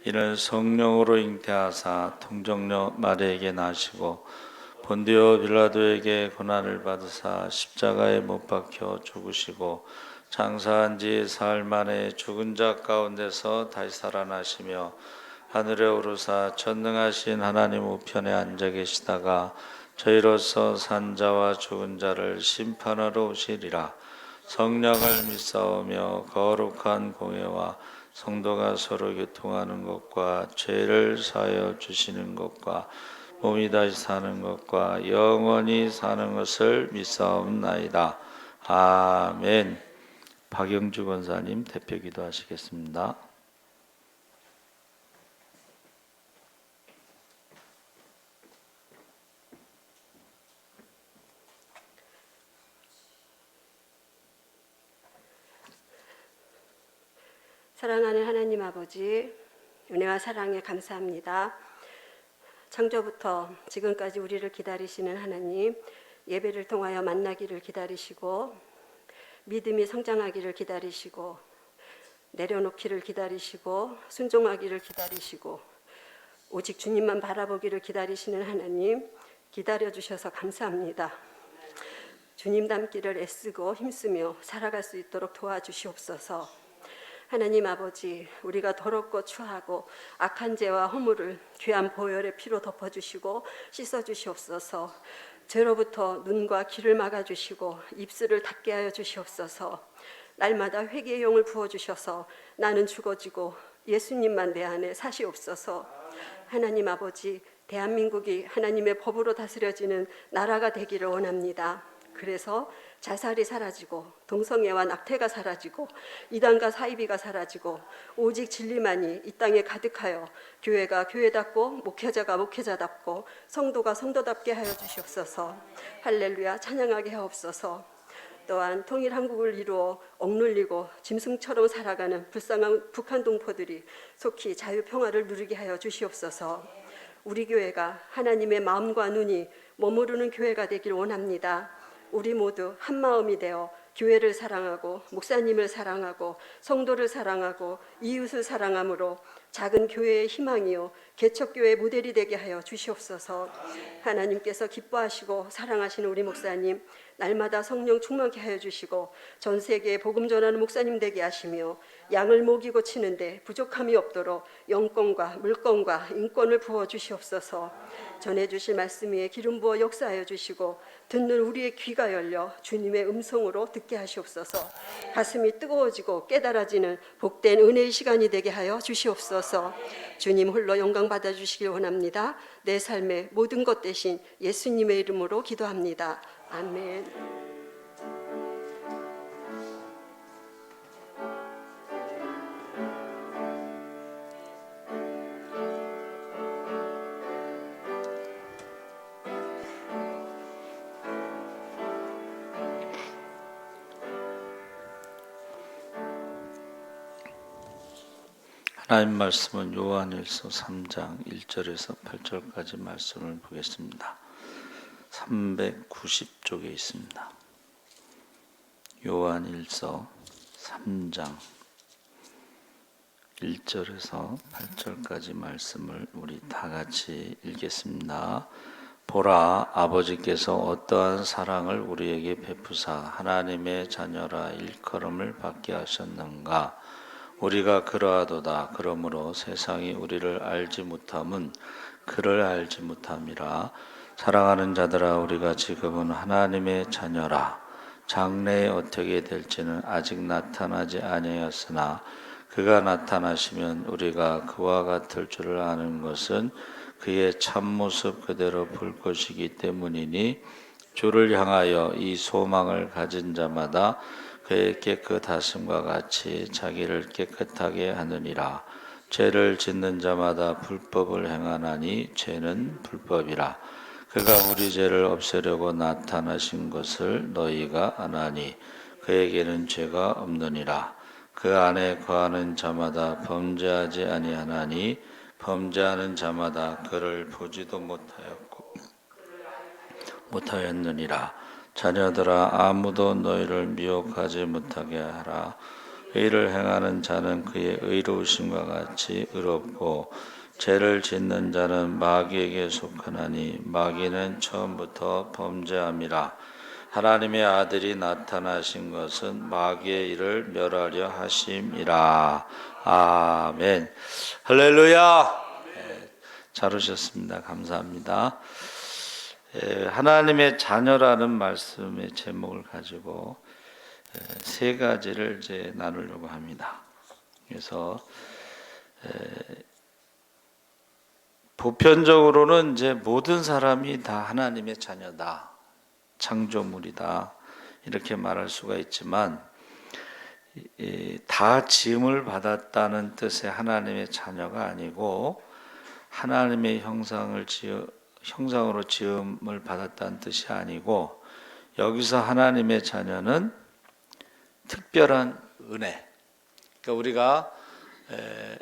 이는 성령으로 잉태하사 통정녀 마리에게 나시고 본디오 빌라도에게 고난을 받으사 십자가에 못 박혀 죽으시고 장사한 지 사흘 만에 죽은 자 가운데서 다시 살아나시며 하늘에 오르사 전능하신 하나님 우편에 앉아 계시다가 저희로서 산 자와 죽은 자를 심판하러 오시리라. 성령을 믿사오며 거룩한 공회와 성도가 서로 교통하는 것과 죄를 사하여 주시는 것과 몸이 다시 사는 것과 영원히 사는 것을 믿사옵나이다. 아멘. 박영주 권사님 대표 기도하시겠습니다. 사랑하는 하나님 아버지, 은혜와 사랑에 감사합니다. 창조부터 지금까지 우리를 기다리시는 하나님, 예배를 통하여 만나기를 기다리시고 믿음이 성장하기를 기다리시고 내려놓기를 기다리시고 순종하기를 기다리시고 오직 주님만 바라보기를 기다리시는 하나님, 기다려주셔서 감사합니다. 주님 닮기를 애쓰고 힘쓰며 살아갈 수 있도록 도와주시옵소서. 하나님 아버지, 우리가 더럽고 추하고 악한 죄와 허물을 귀한 보혈의 피로 덮어주시고 씻어주시옵소서. 죄로부터 눈과 귀를 막아주시고 입술을 닫게 하여 주시옵소서. 날마다 회개의 용을 부어주셔서 나는 죽어지고 예수님만 내 안에 사시옵소서. 하나님 아버지, 대한민국이 하나님의 법으로 다스려지는 나라가 되기를 원합니다. 그래서 자살이 사라지고 동성애와 낙태가 사라지고 이단과 사이비가 사라지고 오직 진리만이 이 땅에 가득하여 교회가 교회답고 목회자가 목회자답고 성도가 성도답게 하여 주시옵소서. 할렐루야, 찬양하게 하옵소서. 또한 통일 한국을 이루어 억눌리고 짐승처럼 살아가는 불쌍한 북한 동포들이 속히 자유평화를 누리게 하여 주시옵소서. 우리 교회가 하나님의 마음과 눈이 머무르는 교회가 되길 원합니다. 우리 모두 한 마음이 되어 교회를 사랑하고 목사님을 사랑하고 성도를 사랑하고 이웃을 사랑함으로 작은 교회의 희망이요 개척교회의 모델이 되게 하여 주시옵소서. 하나님께서 기뻐하시고 사랑하시는 우리 목사님, 날마다 성령 충만케 하여 주시고 전 세계에 복음 전하는 목사님 되게 하시며 양을 먹이고 치는데 부족함이 없도록 영권과 물권과 인권을 부어 주시옵소서. 전해주실 말씀 위에 기름 부어 역사하여 주시고 듣는 우리의 귀가 열려 주님의 음성으로 듣게 하시옵소서. 가슴이 뜨거워지고 깨달아지는 복된 은혜의 시간이 되게 하여 주시옵소서. 주님 홀로 영광 받아주시길 원합니다. 내 삶의 모든 것 대신 예수님의 이름으로 기도합니다. 아멘. 하나님 말씀은 요한일서 3장 1절에서 8절까지 말씀을 보겠습니다. 390쪽에 있습니다. 요한일서 3장 1절에서 8절까지 말씀을 우리 다 같이 읽겠습니다. 보라, 아버지께서 어떠한 사랑을 우리에게 베푸사 하나님의 자녀라 일컬음을 받게 하셨는가. 우리가 그러하도다. 그러므로 세상이 우리를 알지 못함은 그를 알지 못함이라. 사랑하는 자들아, 우리가 지금은 하나님의 자녀라. 장래에 어떻게 될지는 아직 나타나지 아니하였으나 그가 나타나시면 우리가 그와 같을 줄을 아는 것은 그의 참모습 그대로 볼 것이기 때문이니, 주를 향하여 이 소망을 가진 자마다 그의 깨끗하심과 같이 자기를 깨끗하게 하느니라. 죄를 짓는 자마다 불법을 행하나니 죄는 불법이라. 그가 우리 죄를 없애려고 나타나신 것을 너희가 아나니 그에게는 죄가 없느니라. 그 안에 거하는 자마다 범죄하지 아니하나니 범죄하는 자마다 그를 보지도 못하였느니라. 자녀들아, 아무도 너희를 미혹하지 못하게 하라. 의를 행하는 자는 그의 의로우심과 같이 의롭고 죄를 짓는 자는 마귀에게 속하나니 마귀는 처음부터 범죄함이라. 하나님의 아들이 나타나신 것은 마귀의 일을 멸하려 하심이라. 아멘. 할렐루야. 잘 오셨습니다. 감사합니다. 하나님의 자녀라는 말씀의 제목을 가지고 세 가지를 이제 나누려고 합니다. 그래서 보편적으로는 이제 모든 사람이 다 하나님의 자녀다, 창조물이다 이렇게 말할 수가 있지만 다 지음을 받았다는 뜻의 하나님의 자녀가 아니고 하나님의 형상으로 지음을 받았다는 뜻이 아니고 여기서 하나님의 자녀는 특별한 은혜. 그러니까 우리가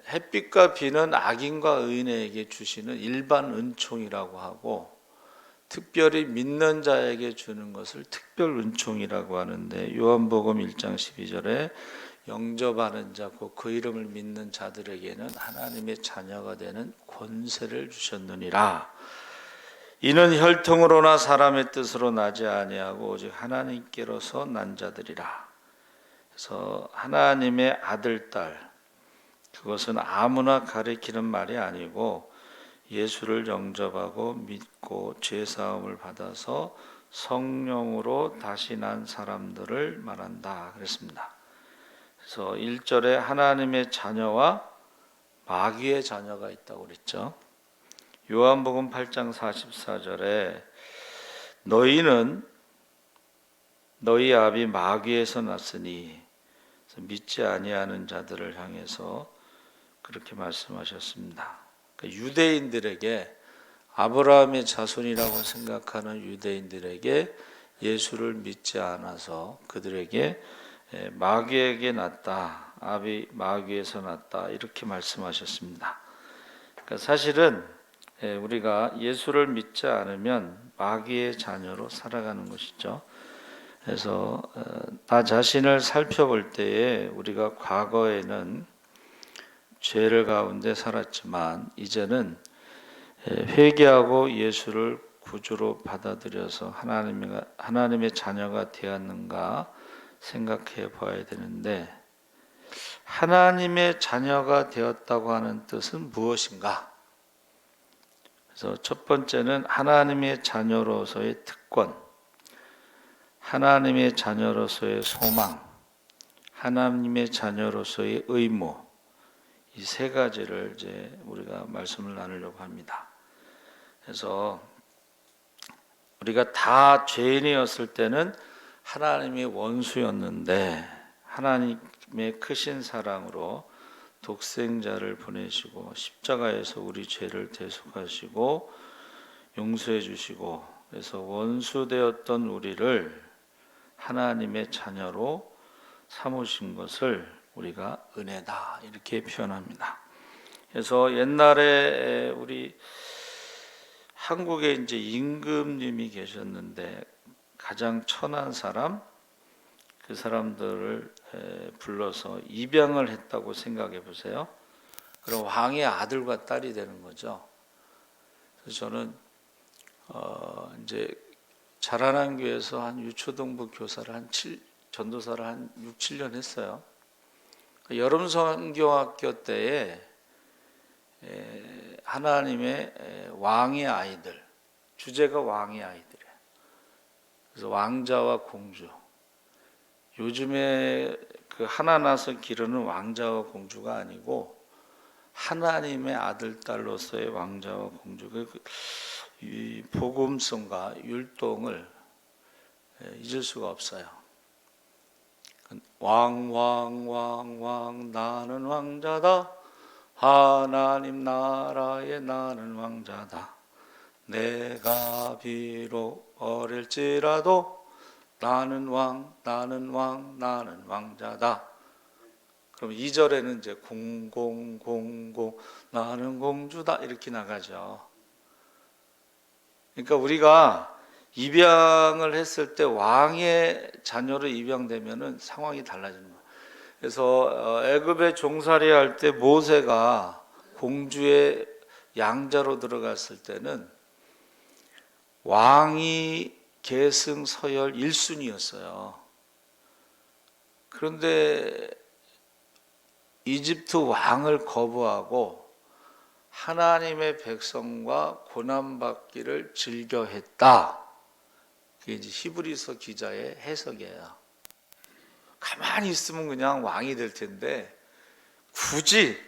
햇빛과 비는 악인과 의인에게 주시는 일반 은총이라고 하고 특별히 믿는 자에게 주는 것을 특별 은총이라고 하는데 요한복음 1장 12절에 영접하는 자, 그 이름을 믿는 자들에게는 하나님의 자녀가 되는 권세를 주셨느니라. 이는 혈통으로나 사람의 뜻으로 나지 아니하고 오직 하나님께로서 난 자들이라. 그래서 하나님의 아들, 딸, 그것은 아무나 가리키는 말이 아니고 예수를 영접하고 믿고 죄사함을 받아서 성령으로 다시 난 사람들을 말한다 그랬습니다. 그래서 1절에 하나님의 자녀와 마귀의 자녀가 있다고 그랬죠. 요한복음 8장 44절에 너희는 너희 아비 마귀에서 났으니 믿지 아니하는 자들을 향해서 그렇게 말씀하셨습니다. 그러니까 유대인들에게 아브라함의 자손이라고 생각하는 유대인들에게 예수를 믿지 않아서 그들에게 마귀에게 났다, 아비 마귀에서 났다 이렇게 말씀하셨습니다. 그러니까 사실은 우리가 예수를 믿지 않으면 마귀의 자녀로 살아가는 것이죠. 그래서 나 자신을 살펴볼 때에 우리가 과거에는 죄를 가운데 살았지만 이제는 회개하고 예수를 구주로 받아들여서 하나님의 자녀가 되었는가 생각해 봐야 되는데 하나님의 자녀가 되었다고 하는 뜻은 무엇인가? 그래서 첫 번째는 하나님의 자녀로서의 특권, 하나님의 자녀로서의 소망, 하나님의 자녀로서의 의무, 이 세 가지를 이제 우리가 말씀을 나누려고 합니다. 그래서 우리가 다 죄인이었을 때는 하나님의 원수였는데 하나님의 크신 사랑으로 독생자를 보내시고 십자가에서 우리 죄를 대속하시고 용서해 주시고 그래서 원수되었던 우리를 하나님의 자녀로 삼으신 것을 우리가 은혜다 이렇게 표현합니다. 그래서 옛날에 우리 한국에 이제 임금님이 계셨는데 가장 천한 사람, 그 사람들을 불러서 입양을 했다고 생각해 보세요. 그럼 왕의 아들과 딸이 되는 거죠. 그래서 저는 이제 자라난 교회에서 한 유초등부 교사를 전도사를 한 6, 7년 했어요. 여름 성경학교 때에 하나님의 왕의 아이들, 주제가 왕의 아이들이에요. 그래서 왕자와 공주. 요즘에 그 하나 나서 기르는 왕자와 공주가 아니고 하나님의 아들, 딸로서의 왕자와 왕주. 이 복음성과 율동을 잊을 수가 없어요. 왕 나는 왕자다. 하나님 나라의 나는 왕자다. 내가 비록 어릴지라도 나는 나는 왕자다. 그럼 2절에는 이제 공공 나는 공주다 이렇게 나가죠. 그러니까 우리가 입양을 했을 때 왕의 자녀로 입양되면은 상황이 달라지는 거예요. 그래서 애굽에 종살이 할 때 모세가 공주의 양자로 들어갔을 때는 왕이 계승 서열 1순위였어요. 그런데 이집트 왕을 거부하고 하나님의 백성과 고난받기를 즐겨했다. 그게 이제 히브리서 기자의 해석이에요. 가만히 있으면 그냥 왕이 될 텐데 굳이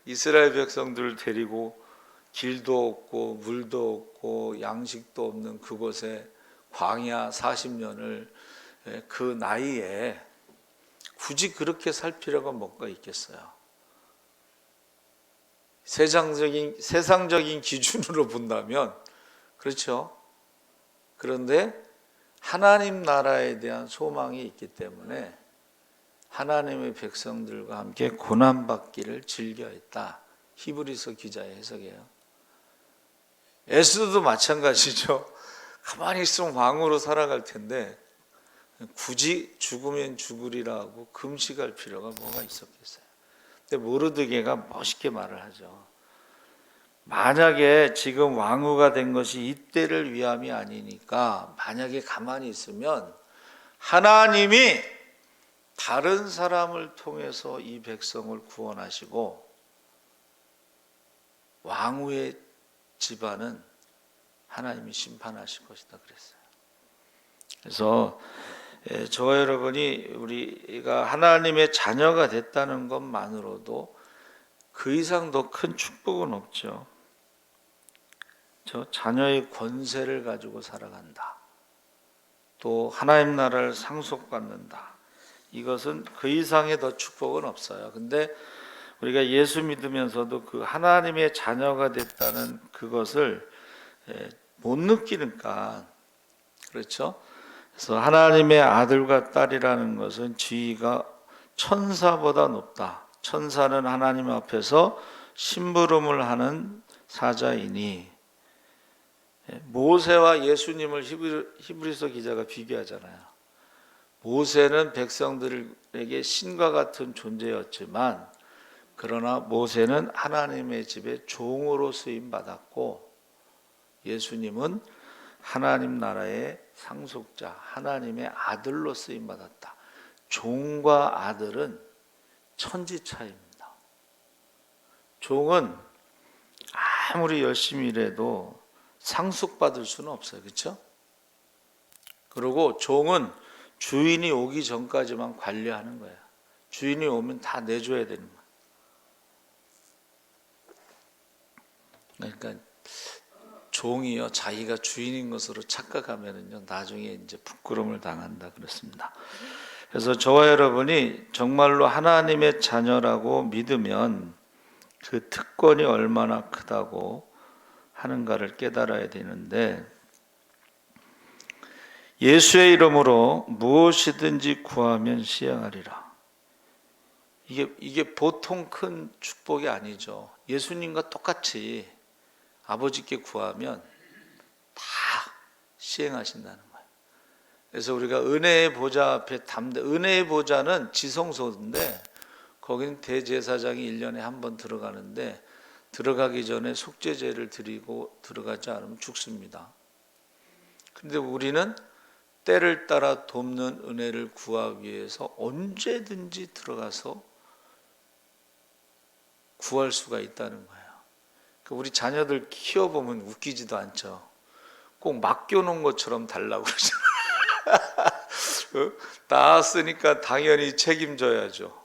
이스라엘 백성들을 데리고 길도 없고 물도 없고 양식도 없는 그곳에 광야 40년을 그 나이에 굳이 그렇게 살 필요가 뭐가 있겠어요? 세상적인 기준으로 본다면 그렇죠. 그런데 하나님 나라에 대한 소망이 있기 때문에 하나님의 백성들과 함께 고난받기를 즐겨했다. 히브리서 기자의 해석이에요. 에스더도 마찬가지죠. 가만히 있으면 왕으로 살아갈 텐데 굳이 죽으면 죽으리라고 금식할 필요가 뭐가 있었겠어요. 근데 모르드게가 멋있게 말을 하죠. 만약에 지금 왕후가 된 것이 이때를 위함이 아니니까 만약에 가만히 있으면 하나님이 다른 사람을 통해서 이 백성을 구원하시고 왕후의 집안은 하나님이 심판하실 것이다 그랬어요. 그래서 저와 여러분이 우리가 하나님의 자녀가 됐다는 것만으로도 그 이상 더 큰 축복은 없죠. 저 자녀의 권세를 가지고 살아간다. 또 하나님 나라를 상속받는다. 이것은 그 이상의 더 축복은 없어요. 근데 우리가 예수 믿으면서도 그 하나님의 자녀가 됐다는 그것을 못 느끼니까 그렇죠? 그래서 하나님의 아들과 딸이라는 것은 지위가 천사보다 높다. 천사는 하나님 앞에서 심부름을 하는 사자이니 모세와 예수님을 히브리서 기자가 비교하잖아요. 모세는 백성들에게 신과 같은 존재였지만 그러나 모세는 하나님의 집에 종으로 쓰임 받았고 예수님은 하나님 나라의 상속자, 하나님의 아들로 쓰임 받았다. 종과 아들은 천지 차이입니다. 종은 아무리 열심히 일해도 상속받을 수는 없어요. 그렇죠? 그리고 종은 주인이 오기 전까지만 관리하는 거예요. 주인이 오면 다 내줘야 되는 거예요. 그러니까 종이요 자기가 주인인 것으로 착각하면은요 나중에 이제 부끄러움을 당한다 그렇습니다. 그래서 저와 여러분이 정말로 하나님의 자녀라고 믿으면 그 특권이 얼마나 크다고 하는가를 깨달아야 되는데 예수의 이름으로 무엇이든지 구하면 시행하리라. 이게 보통 큰 축복이 아니죠. 예수님과 똑같이 아버지께 구하면 다 시행하신다는 거예요. 그래서 우리가 은혜의 보좌 앞에 은혜의 보좌는 지성소인데 거기는 대제사장이 1년에 한 번 들어가는데 들어가기 전에 속죄제를 드리고 들어가지 않으면 죽습니다. 그런데 우리는 때를 따라 돕는 은혜를 구하기 위해서 언제든지 들어가서 구할 수가 있다는 거예요. 우리 자녀들 키워보면 웃기지도 않죠. 꼭 맡겨놓은 것처럼 달라고 그러잖아요. 낳았으니까 당연히 책임져야죠.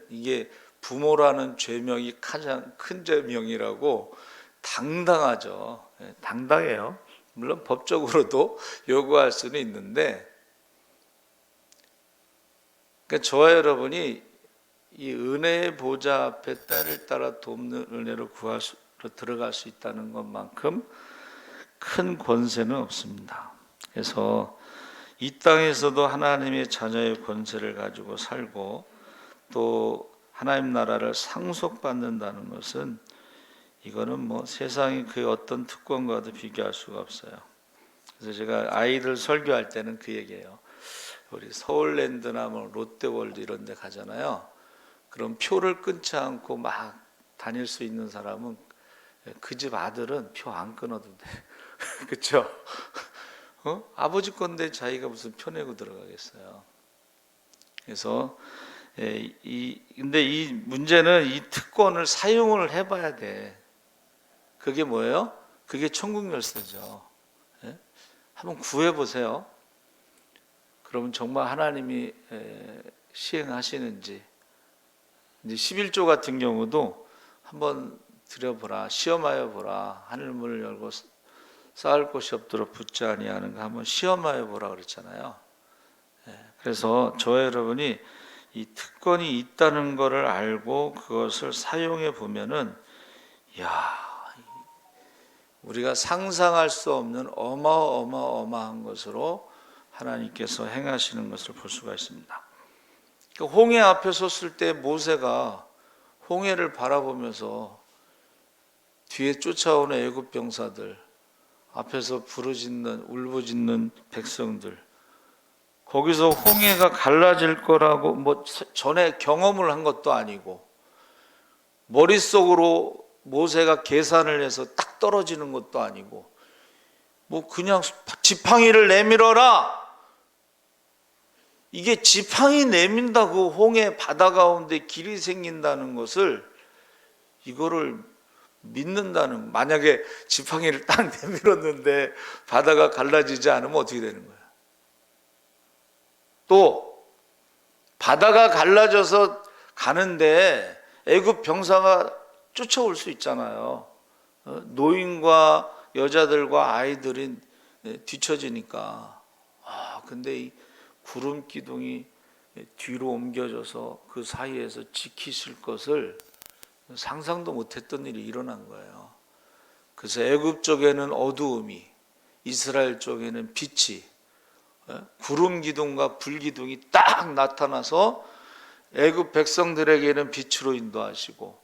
이게 부모라는 죄명이 가장 큰 죄명이라고 당당하죠. 당당해요. 물론 법적으로도 요구할 수는 있는데 그러니까 저와 여러분이 이 은혜의 보좌 앞에 때를 따라 돕는 은혜로 들어갈 수 있다는 것만큼 큰 권세는 없습니다. 그래서 이 땅에서도 하나님의 자녀의 권세를 가지고 살고 또 하나님 나라를 상속받는다는 것은 이거는 세상의 그 어떤 특권과도 비교할 수가 없어요. 그래서 제가 아이들 설교할 때는 그 얘기예요. 우리 서울랜드나 뭐 롯데월드 이런 데 가잖아요. 그럼 표를 끊지 않고 막 다닐 수 있는 사람은 그 집 아들은 표 안 끊어도 돼. 그렇죠? 아버지 건데 자기가 무슨 표 내고 들어가겠어요. 그래서 근데 이 문제는 이 특권을 사용을 해봐야 돼. 그게 뭐예요? 그게 천국 열쇠죠. 예? 한번 구해보세요. 그러면 정말 하나님이 시행하시는지. 이제 11조 같은 경우도 한번 드려보라, 시험하여 보라. 하늘문을 열고 쌓을 곳이 없도록 붙지 아니하는 거 한번 시험하여 보라 그랬잖아요. 그래서 저와 여러분이 이 특권이 있다는 것을 알고 그것을 사용해 보면은, 우리가 상상할 수 없는 어마어마한 것으로 하나님께서 행하시는 것을 볼 수가 있습니다. 홍해 앞에 섰을 때 모세가 홍해를 바라보면서 뒤에 쫓아오는 애굽 병사들, 앞에서 부르짖는 울부짖는 백성들, 거기서 홍해가 갈라질 거라고 뭐 전에 경험을 한 것도 아니고 머릿속으로 모세가 계산을 해서 딱 떨어지는 것도 아니고 뭐 그냥 지팡이를 내밀어라, 이게 지팡이 내민다고 홍해 바다 가운데 길이 생긴다는 것을, 이거를 믿는다는, 만약에 지팡이를 딱 내밀었는데 바다가 갈라지지 않으면 어떻게 되는 거야? 또 바다가 갈라져서 가는데 애굽 병사가 쫓아올 수 있잖아요. 노인과 여자들과 아이들이 뒤처지니까. 근데 이 구름 기둥이 뒤로 옮겨져서 그 사이에서 지키실 것을 상상도 못했던 일이 일어난 거예요. 그래서 애굽 쪽에는 어두움이, 이스라엘 쪽에는 빛이, 구름 기둥과 불 기둥이 딱 나타나서 애굽 백성들에게는 빛으로 인도하시고,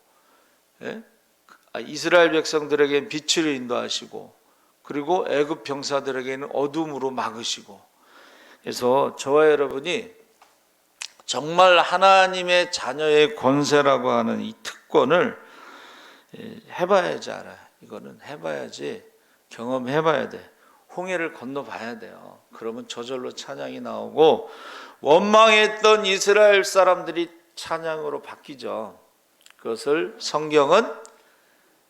이스라엘 백성들에게는 빛으로 인도하시고, 그리고 애굽 병사들에게는 어둠으로 막으시고. 그래서 저와 여러분이 정말 하나님의 자녀의 권세라고 하는 이 특권을 해봐야지 알아요. 이거는 해봐야지, 경험해봐야 돼. 홍해를 건너봐야 돼요. 그러면 저절로 찬양이 나오고 원망했던 이스라엘 사람들이 찬양으로 바뀌죠. 그것을 성경은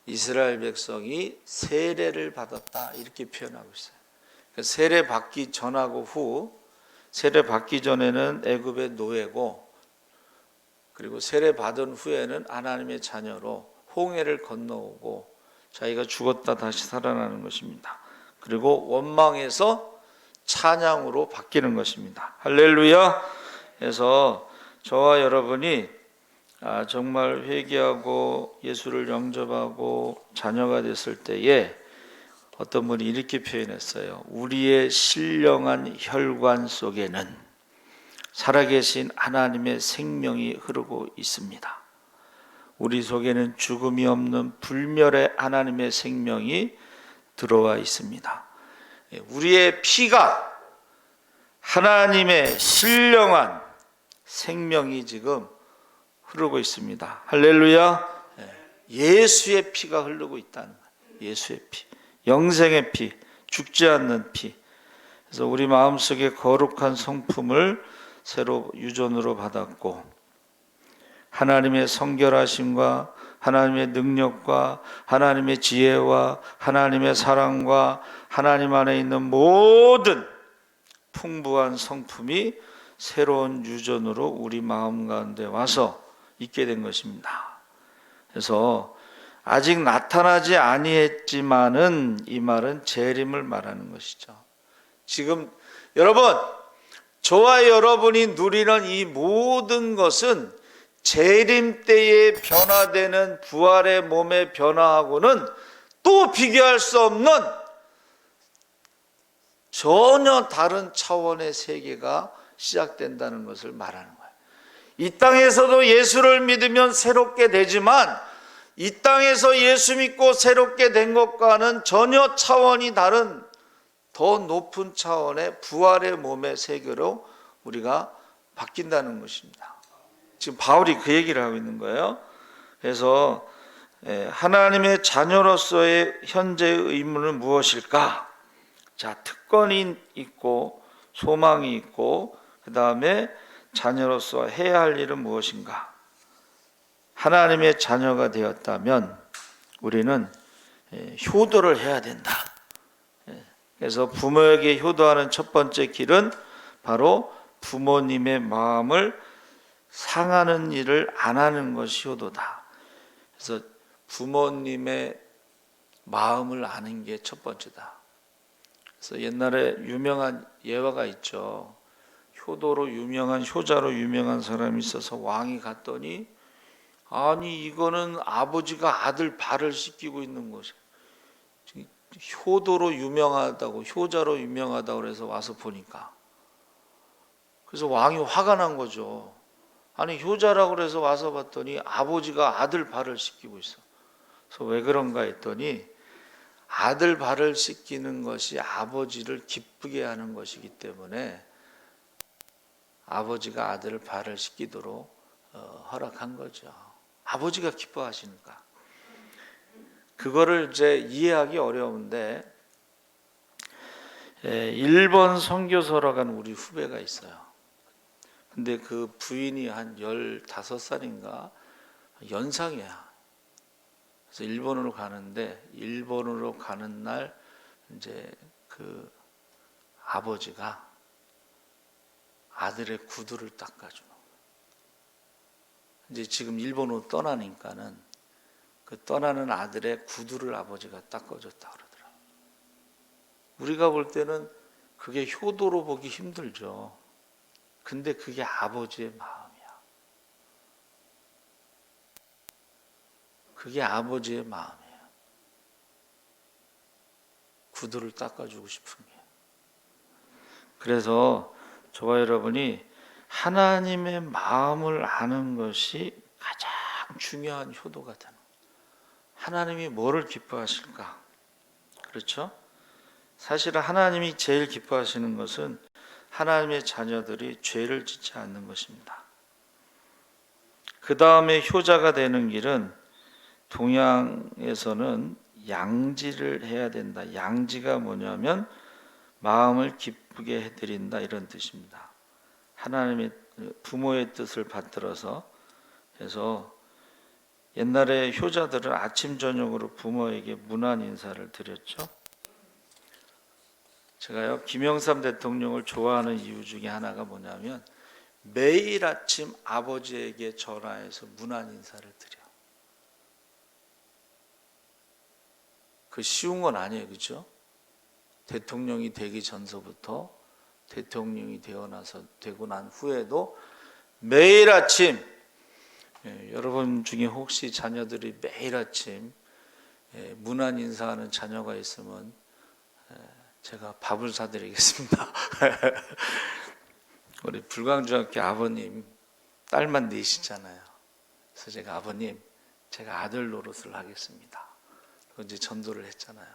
이스라엘 백성이 세례를 받았다 이렇게 표현하고 있어요. 세례 받기 전하고 후, 세례 받기 전에는 애굽의 노예고, 그리고 세례 받은 후에는 하나님의 자녀로 홍해를 건너오고 자기가 죽었다 다시 살아나는 것입니다. 그리고 원망에서 찬양으로 바뀌는 것입니다. 할렐루야. 그래서 저와 여러분이 정말 회개하고 예수를 영접하고 자녀가 됐을 때에 어떤 분이 이렇게 표현했어요. 우리의 신령한 혈관 속에는 살아계신 하나님의 생명이 흐르고 있습니다. 우리 속에는 죽음이 없는 불멸의 하나님의 생명이 들어와 있습니다. 우리의 피가 하나님의 신령한 생명이 지금 흐르고 있습니다. 할렐루야. 예수의 피가 흐르고 있다는 거예요. 예수의 피, 영생의 피, 죽지 않는 피. 그래서 우리 마음속에 거룩한 성품을 새로 유전으로 받았고, 하나님의 성결하심과 하나님의 능력과 하나님의 지혜와 하나님의 사랑과 하나님 안에 있는 모든 풍부한 성품이 새로운 유전으로 우리 마음 가운데 와서 있게 된 것입니다. 그래서 아직 나타나지 아니했지만은, 이 말은 재림을 말하는 것이죠. 지금 여러분, 저와 여러분이 누리는 이 모든 것은 재림 때에 변화되는 부활의 몸의 변화하고는 또 비교할 수 없는 전혀 다른 차원의 세계가 시작된다는 것을 말하는 거예요. 이 땅에서도 예수를 믿으면 새롭게 되지만, 이 땅에서 예수 믿고 새롭게 된 것과는 전혀 차원이 다른 더 높은 차원의 부활의 몸의 세계로 우리가 바뀐다는 것입니다. 지금 바울이 그 얘기를 하고 있는 거예요. 그래서 하나님의 자녀로서의 현재의 의무는 무엇일까? 자, 특권이 있고 소망이 있고 그 다음에 자녀로서 해야 할 일은 무엇인가? 하나님의 자녀가 되었다면 우리는 효도를 해야 된다. 그래서 부모에게 효도하는 첫 번째 길은 바로 부모님의 마음을 상하는 일을 안 하는 것이 효도다. 그래서 부모님의 마음을 아는 게 첫 번째다. 그래서 옛날에 유명한 예화가 있죠. 효도로 유명한, 효자로 유명한 사람이 있어서 왕이 갔더니 아니 이거는 아버지가 아들 발을 씻기고 있는 것이 효도로 유명하다고, 효자로 유명하다고 그래서 와서 보니까, 그래서 왕이 화가 난 거죠. 아니 효자라고 그래서 와서 봤더니 아버지가 아들 발을 씻기고 있어. 그래서 왜 그런가 했더니 아들 발을 씻기는 것이 아버지를 기쁘게 하는 것이기 때문에 아버지가 아들 발을 씻기도록 허락한 거죠. 아버지가 기뻐하시니까. 그거를 이제 이해하기 어려운데, 일본 선교소로 간 우리 후배가 있어요. 근데 그 부인이 한 15살인가 연상이야. 그래서 일본으로 가는데, 일본으로 가는 날 이제 그 아버지가 아들의 구두를 닦아주는 거예요. 이제 지금 일본으로 떠나니까는 그 떠나는 아들의 구두를 아버지가 닦아줬다 그러더라고요. 우리가 볼 때는 그게 효도로 보기 힘들죠. 근데 그게 아버지의 마음이야. 그게 아버지의 마음이에요. 구두를 닦아주고 싶은 게. 그래서 저와 여러분이 하나님의 마음을 아는 것이 가장 중요한 효도가 되는 거예요. 하나님이 뭐를 기뻐하실까? 그렇죠? 사실은 하나님이 제일 기뻐하시는 것은 하나님의 자녀들이 죄를 짓지 않는 것입니다. 그 다음에 효자가 되는 길은 동양에서는 양지를 해야 된다. 양지가 뭐냐면 마음을 기쁘게 해드린다 이런 뜻입니다. 하나님의 부모의 뜻을 받들어서, 해서 옛날에 효자들은 아침 저녁으로 부모에게 문안 인사를 드렸죠. 제가요 김영삼 대통령을 좋아하는 이유 중에 하나가 뭐냐면 매일 아침 아버지에게 전화해서 문안 인사를 드려. 그 쉬운 건 아니에요, 그렇죠? 대통령이 되기 전서부터 대통령이 되고 난 후에도 매일 아침, 여러분 중에 혹시 자녀들이 매일 아침 문안 인사하는 자녀가 있으면 제가 밥을 사드리겠습니다. 우리 불광중학교 아버님 딸만 넷이잖아요. 그래서 제가 아버님, 제가 아들 노릇을 하겠습니다. 이제 전도를 했잖아요.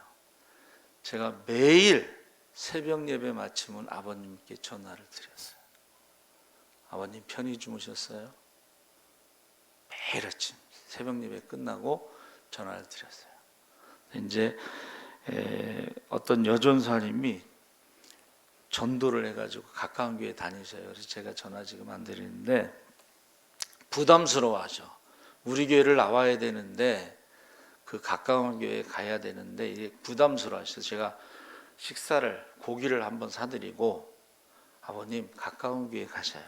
제가 매일 새벽 예배 마치면 아버님께 전화를 드렸어요. 아버님 편히 주무셨어요? 매일 아침 새벽 예배 끝나고 전화를 드렸어요. 이제 어떤 여전사님이 전도를 해가지고 가까운 교회 다니셔요. 그래서 제가 전화 지금 안 드리는데 부담스러워하죠. 우리 교회를 나와야 되는데 그 가까운 교회에 가야 되는데 이게 부담스러워하셔서 제가 식사를, 고기를 한번 사드리고 아버님 가까운 교회 가셔요.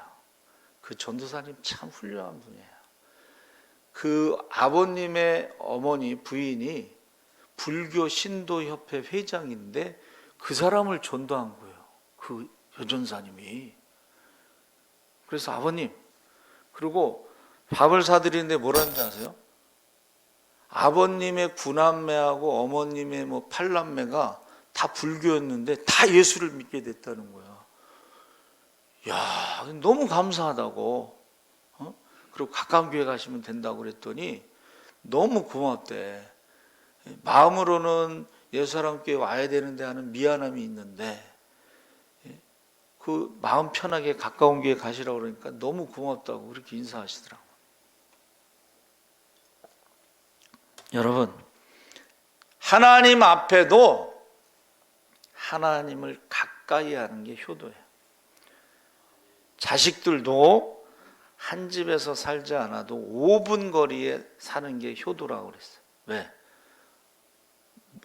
그 전도사님 참 훌륭한 분이에요. 그 아버님의 어머니 부인이 불교 신도협회 회장인데 그 사람을 전도한 거예요. 그 여전사님이. 그래서 아버님, 그리고 밥을 사드리는데 뭐라는지 아세요? 아버님의 구남매하고 어머님의 뭐 팔남매가 다 불교였는데 다 예수를 믿게 됐다는 거야. 야, 너무 감사하다고. 그리고 가까운 교회 가시면 된다고 그랬더니 너무 고맙대. 마음으로는 예수사랑교회 와야 되는데 하는 미안함이 있는데 그 마음 편하게 가까운 교회 가시라고 그러니까 너무 고맙다고 그렇게 인사하시더라고요. 여러분, 하나님 앞에도 하나님을 가까이 하는 게 효도예요. 자식들도 한 집에서 살지 않아도 5분 거리에 사는 게 효도라고 그랬어요. 왜?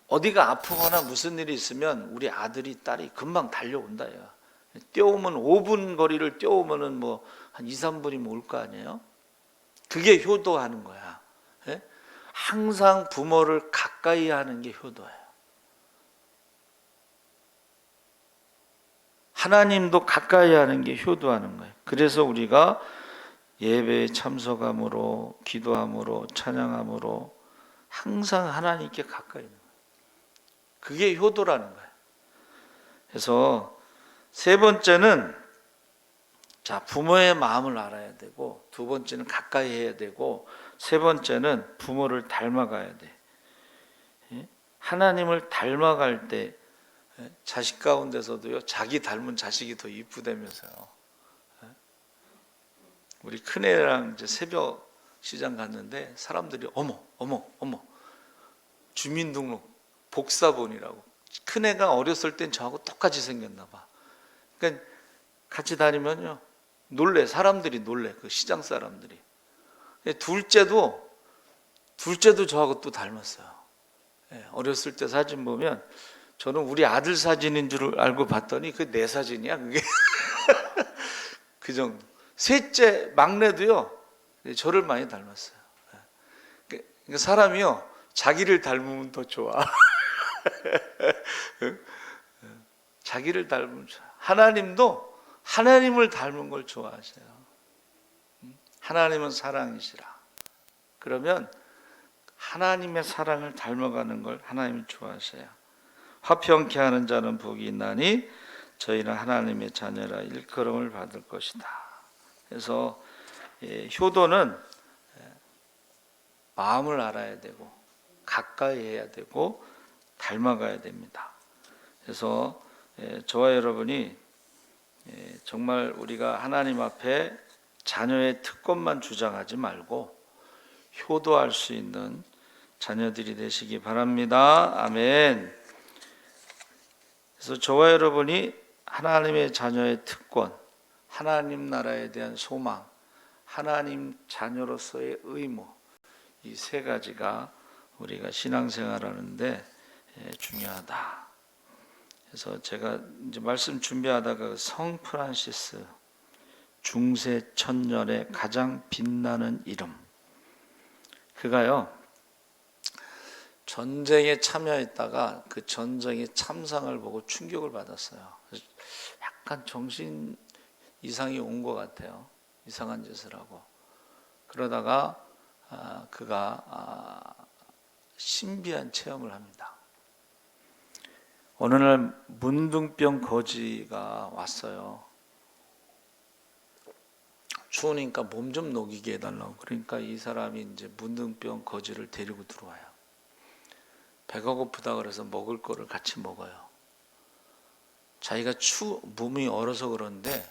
어디가 아프거나 무슨 일이 있으면 우리 아들이 딸이 금방 달려온다. 얘가. 뛰어오면 5분 거리를 뛰어오면은 뭐 한 2, 3분이면 올 거 아니에요? 그게 효도하는 거야. 예? 항상 부모를 가까이 하는 게 효도예요. 하나님도 가까이 하는 게 효도하는 거예요. 그래서 우리가 예배에 참석함으로, 기도함으로, 찬양함으로 항상 하나님께 가까이 있는 거예요. 그게 효도라는 거예요. 그래서 세 번째는 부모의 마음을 알아야 되고, 두 번째는 가까이 해야 되고, 세 번째는 부모를 닮아가야 돼. 하나님을 닮아갈 때 자식 가운데서도요, 자기 닮은 자식이 더 이쁘다면서요. 우리 큰애랑 이제 새벽 시장 갔는데 사람들이 어머 주민등록 복사본이라고. 큰애가 어렸을 땐 저하고 똑같이 생겼나 봐. 그러니까 같이 다니면요 놀래, 사람들이 놀래, 그 시장 사람들이. 둘째도 저하고 또 닮았어요. 어렸을 때 사진 보면 저는 우리 아들 사진인 줄 알고 봤더니 그 내 사진이야 그게. 그 정도. 셋째 막내도요 저를 많이 닮았어요. 그러니까 사람이요 자기를 닮으면 더 좋아. 자기를 닮으면 좋아. 하나님도 하나님을 닮은 걸 좋아하세요. 하나님은 사랑이시라. 그러면 하나님의 사랑을 닮아가는 걸 하나님이 좋아하세요. 화평케 하는 자는 복이 있나니 저희는 하나님의 자녀라 일컬음을 받을 것이다. 그래서 효도는 마음을 알아야 되고 가까이 해야 되고 닮아가야 됩니다. 그래서 저와 여러분이 정말 우리가 하나님 앞에 자녀의 특권만 주장하지 말고 효도할 수 있는 자녀들이 되시기 바랍니다. 아멘. 그래서 저와 여러분이 하나님의 자녀의 특권, 하나님 나라에 대한 소망, 하나님 자녀로서의 의무, 이 세 가지가 우리가 신앙생활하는데 중요하다. 그래서 제가 이제 말씀 준비하다가 성 프란시스 중세 천년의 가장 빛나는 이름, 그가요 전쟁에 참여했다가 그 전쟁의 참상을 보고 충격을 받았어요. 약간 정신 이상이 온 것 같아요. 이상한 짓을 하고. 그러다가 그가 신비한 체험을 합니다. 어느 날 문둥병 거지가 왔어요. 추우니까 몸 좀 녹이게 해달라고. 그러니까 이 사람이 이제 문둥병 거지를 데리고 들어와요. 배가 고프다 그래서 먹을 거를 같이 먹어요. 자기가 몸이 얼어서 그런데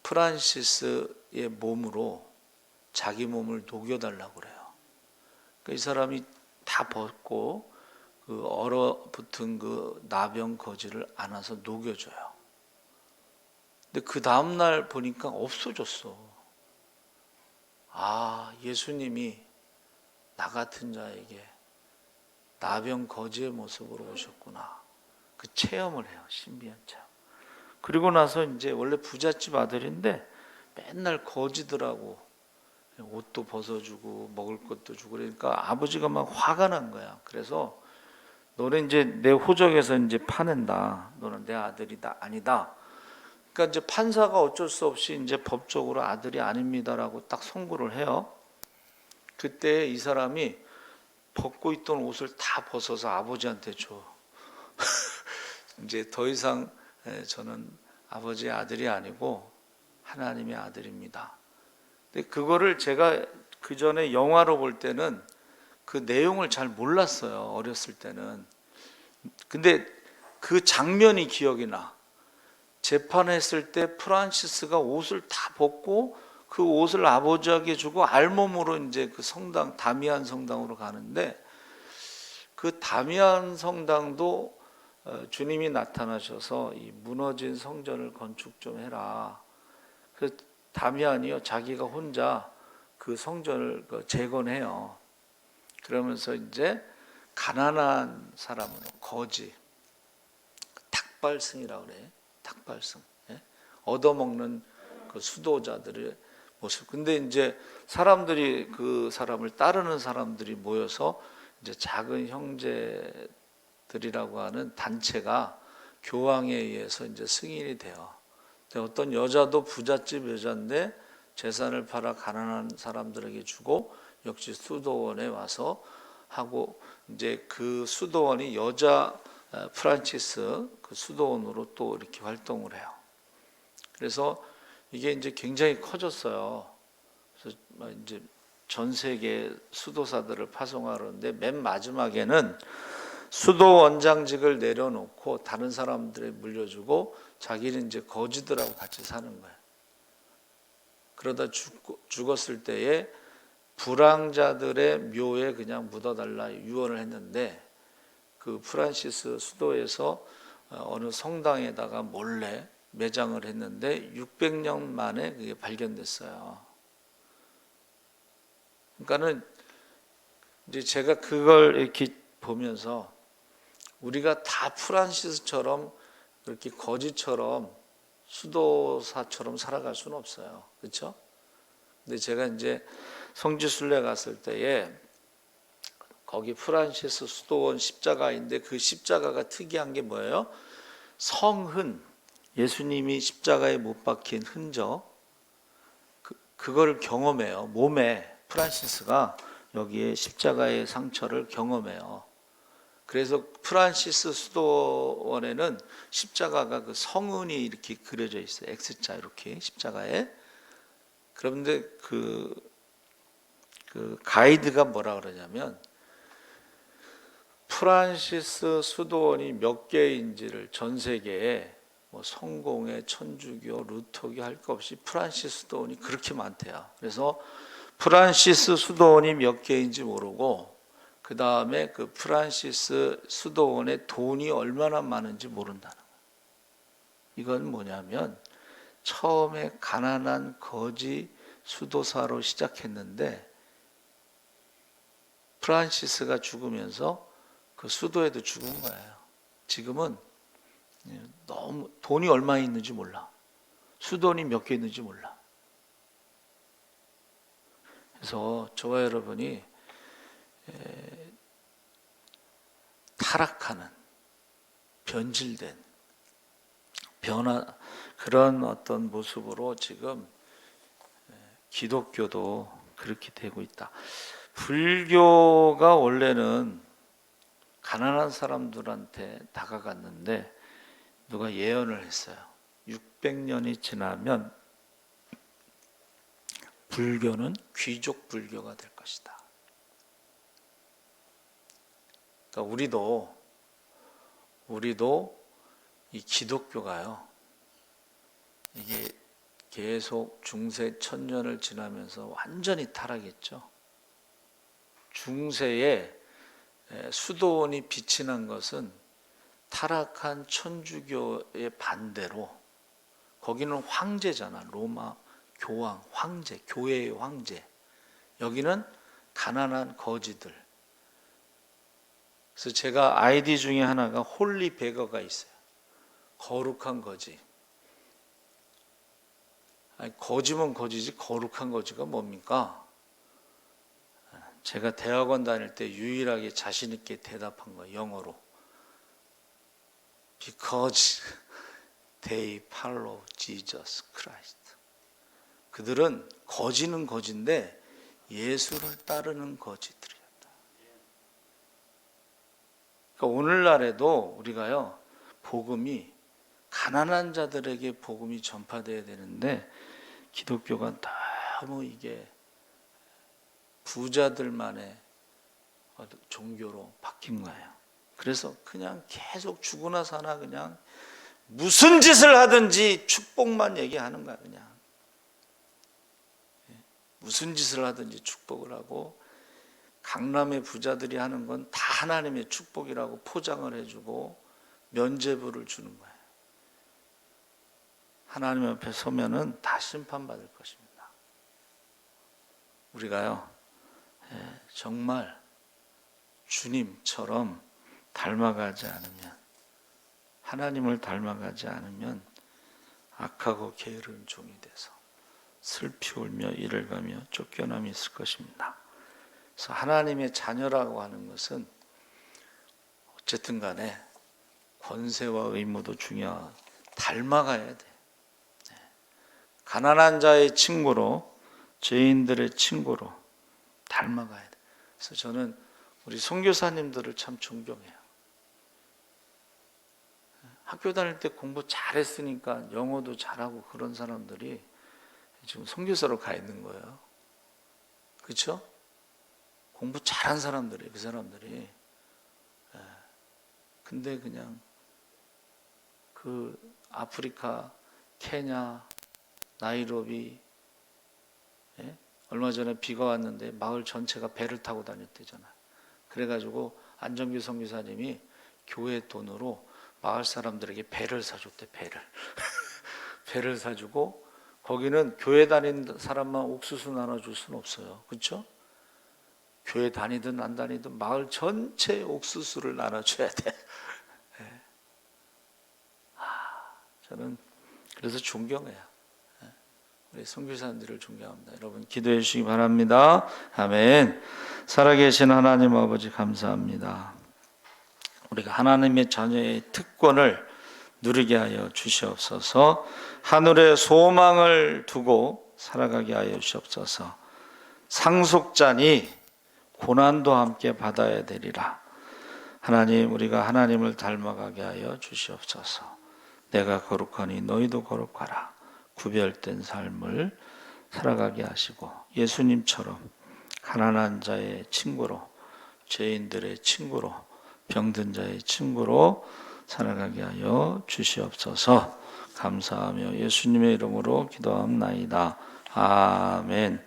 프란시스의 몸으로 자기 몸을 녹여달라고 그래요. 그러니까 이 사람이 다 벗고 그 얼어붙은 그 나병 거지를 안아서 녹여줘요. 근데 그 다음날 보니까 없어졌어. 예수님이 나 같은 자에게 나병 거지의 모습으로 오셨구나. 그 체험을 해요. 신비한 체험. 그리고 나서 이제 원래 부잣집 아들인데 맨날 거지들하고 옷도 벗어주고 먹을 것도 주고 그러니까 아버지가 막 화가 난 거야. 그래서 너는 이제 내 호적에서 이제 파낸다. 너는 내 아들이다. 아니다. 그러니까 이제 판사가 어쩔 수 없이 이제 법적으로 아들이 아닙니다라고 딱 선고를 해요. 그때 이 사람이 벗고 있던 옷을 다 벗어서 아버지한테 줘. 이제 더 이상 저는 아버지의 아들이 아니고 하나님의 아들입니다. 근데 그거를 제가 그 전에 영화로 볼 때는 그 내용을 잘 몰랐어요. 어렸을 때는. 근데 그 장면이 기억이 나. 재판했을 때 프란시스가 옷을 다 벗고 그 옷을 아버지에게 주고 알몸으로 이제 그 성당 다미안 성당으로 가는데, 그 다미안 성당도 주님이 나타나셔서 이 무너진 성전을 건축 좀 해라. 그 다미안이요, 자기가 혼자 그 성전을 재건해요. 그러면서 이제 가난한 사람으로 거지, 닭발승이라고 그래. 닭발승. 예? 얻어먹는 그 수도자들의 모습. 근데 이제 사람들이, 그 사람을 따르는 사람들이 모여서 이제 작은 형제들이라고 하는 단체가 교황에 의해서 이제 승인이 돼요. 근데 어떤 여자도 부잣집 여자인데 재산을 팔아 가난한 사람들에게 주고 역시 수도원에 와서 하고, 이제 그 수도원이 여자 프란치스 그 수도원으로 또 이렇게 활동을 해요. 그래서 이게 이제 굉장히 커졌어요. 그래서 이제 전 세계 수도사들을 파송하는데 맨 마지막에는 수도 원장직을 내려놓고 다른 사람들에 물려주고 자기는 이제 거지들하고 같이 사는 거예요. 그러다 죽었을 때에 불황자들의 묘에 그냥 묻어달라 유언을 했는데, 그 프란시스 수도에서 어느 성당에다가 몰래 매장을 했는데 600년 만에 그게 발견됐어요. 그러니까는 이제 제가 그걸 이렇게 보면서 우리가 다 프란시스처럼 그렇게 거지처럼 수도사처럼 살아갈 수는 없어요. 그렇죠? 근데 제가 이제 성지순례 갔을 때에 거기 프란시스 수도원 십자가인데, 그 십자가가 특이한 게 뭐예요? 성흔, 예수님이 십자가에 못 박힌 흔적, 그걸 경험해요. 몸에 프란시스가 여기에 십자가의 상처를 경험해요. 그래서 프란시스 수도원에는 십자가가 그 성흔이 이렇게 그려져 있어요. X자 이렇게 십자가에. 그런데 그 가이드가 뭐라 그러냐면, 프란시스 수도원이 몇 개인지를 전 세계에 뭐 성공회, 천주교, 루터교 할 것 없이 프란시스 수도원이 그렇게 많대요. 그래서 프란시스 수도원이 몇 개인지 모르고 그 다음에 그 프란시스 수도원에 돈이 얼마나 많은지 모른다는 거예요. 이건 뭐냐면 처음에 가난한 거지 수도사로 시작했는데 프란시스가 죽으면서 그 수도에도 죽은 거예요. 지금은 너무 돈이 얼마 있는지 몰라. 수도원이 몇 개 있는지 몰라. 그래서 저와 여러분이 타락하는, 변질된, 그런 어떤 모습으로 지금 기독교도 그렇게 되고 있다. 불교가 원래는 가난한 사람들한테 다가갔는데 누가 예언을 했어요. 600년이 지나면 불교는 귀족 불교가 될 것이다. 그러니까 우리도 이 기독교가요, 이게 계속 중세 천년을 지나면서 완전히 타락했죠. 중세에 수도원이 빛이 난 것은 타락한 천주교의 반대로, 거기는 황제잖아. 로마 교황, 황제, 교회의 황제. 여기는 가난한 거지들. 그래서 제가 아이디 중에 하나가 홀리 베거가 있어요. 거룩한 거지. 아니, 거지면 거지지 거룩한 거지가 뭡니까? 제가 대학원 다닐 때 유일하게 자신 있게 대답한 거예요. 영어로. Because they follow Jesus Christ. 그들은 거지는 거지인데 예수를 따르는 거지들이었다. 그러니까 오늘날에도 우리가요, 복음이 가난한 자들에게 복음이 전파돼야 되는데 기독교가 너무 이게 부자들만의 종교로 바뀐 거예요. 그래서 그냥 계속 죽으나 사나 그냥 무슨 짓을 하든지 축복만 얘기하는 거야. 그냥 무슨 짓을 하든지 축복을 하고, 강남의 부자들이 하는 건 다 하나님의 축복이라고 포장을 해주고 면죄부를 주는 거예요. 하나님 앞에 서면은 다 심판받을 것입니다. 우리가요, 정말 주님처럼 닮아가지 않으면, 하나님을 닮아가지 않으면 악하고 게으른 종이 돼서 슬피 울며 이를 가며 쫓겨남이 있을 것입니다. 그래서 하나님의 자녀라고 하는 것은 어쨌든 간에 권세와 의무도 중요하고 닮아가야 돼. 가난한 자의 친구로, 죄인들의 친구로 닮아가야 돼. 그래서 저는 우리 선교사님들을 참 존경해요. 학교 다닐 때 공부 잘했으니까 영어도 잘하고 그런 사람들이 지금 선교사로 가 있는 거예요. 그렇죠? 공부 잘한 사람들이, 그 사람들이. 근데 그냥 그 아프리카, 케냐, 나이로비, 얼마 전에 비가 왔는데 마을 전체가 배를 타고 다녔대잖아요. 그래가지고 안정규 선교사님이 교회 돈으로 마을 사람들에게 배를 사줬대. 배를 배를 사주고, 거기는 교회 다니는 사람만 옥수수 나눠줄 수는 없어요. 그렇죠? 교회 다니든 안 다니든 마을 전체에 옥수수를 나눠줘야 돼. 저는 그래서 존경해요. 우리 선교사님들을 존경합니다. 여러분 기도해 주시기 바랍니다. 아멘. 살아계신 하나님 아버지 감사합니다. 우리가 하나님의 자녀의 특권을 누리게 하여 주시옵소서. 하늘의 소망을 두고 살아가게 하여 주시옵소서. 상속자니 고난도 함께 받아야 되리라. 하나님, 우리가 하나님을 닮아가게 하여 주시옵소서. 내가 거룩하니 너희도 거룩하라. 구별된 삶을 살아가게 하시고, 예수님처럼 가난한 자의 친구로, 죄인들의 친구로, 병든 자의 친구로 살아가게 하여 주시옵소서. 감사하며 예수님의 이름으로 기도합나이다. 아멘.